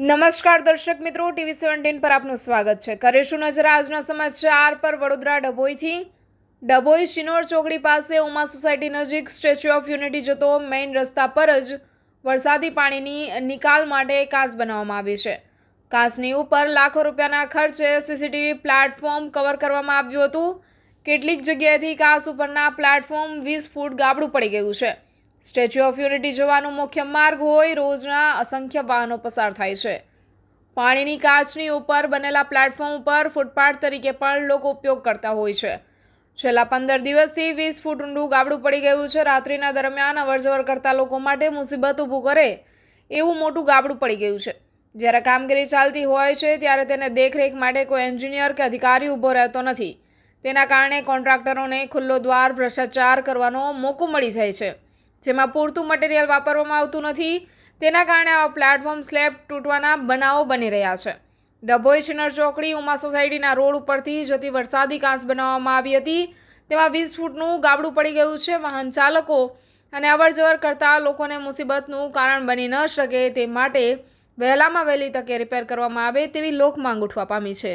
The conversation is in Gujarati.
નમસ્કાર દર્શક મિત્રો, ટીવી 17 પર આપનું સ્વાગત છે. કરીશું નજર આજના સમાચાર પર. વડોદરા ડભોઈ શિનોર ચોકડી પાસે ઉમા સોસાયટી નજીક સ્ટેચ્યુ ઓફ યુનિટી જતો મેઇન રસ્તા પર જ વરસાદી પાણીની નિકાલ માટે કાંસ બનાવવામાં આવી છે. કાંસની ઉપર લાખો રૂપિયાના ખર્ચે સીસીટીવી પ્લેટફોર્મ કવર કરવામાં આવ્યું હતું. કેટલીક જગ્યાએથી કાંસ ઉપરના પ્લેટફોર્મ 20 ફૂટ ગાબડું પડી ગયું છે. સ્ટેચ્યુ ઓફ યુનિટી જવાનું મુખ્ય માર્ગ હોય, રોજના અસંખ્ય વાહનો પસાર થાય છે. પાણીની કાચની ઉપર બનેલા પ્લેટફોર્મ ઉપર ફૂટપાથ તરીકે પણ લોકો ઉપયોગ કરતા હોય છે. છેલ્લા 15 દિવસથી 20 ફૂટ ઊંડું ગાબડું પડી ગયું છે. રાત્રિના દરમિયાન અવરજવર કરતા લોકો માટે મુસીબત ઊભું કરે એવું મોટું ગાબડું પડી ગયું છે. જ્યારે કામગીરી ચાલતી હોય છે ત્યારે તેને દેખરેખ માટે કોઈ એન્જિનિયર કે અધિકારી ઊભો રહેતો નથી. તેના કારણે કોન્ટ્રાક્ટરોને ખુલ્લો દ્વાર ભ્રષ્ટાચાર કરવાનો મોકો મળી જાય છે, જેમાં પૂરતું મટીરિયલ વાપરવામાં આવતું નથી. તેના કારણે આવા પ્લેટફોર્મ સ્લેબ તૂટવાના બનાવો બની રહ્યા છે. ડભોઈ શિનોર ચોકડી ઉમા સોસાયટીના રોડ ઉપરથી જતી વરસાદી કાંસ બનાવવામાં આવી હતી. તેમાં 20 ફૂટનું ગાબડું પડી ગયું છે. વાહન ચાલકો અને અવરજવર કરતા લોકોને મુસીબતનું કારણ બની ન શકે તે માટે વહેલામાં વહેલી તકે રિપેર કરવામાં આવે તેવી લોકમાંગ ઉઠવા પામી છે.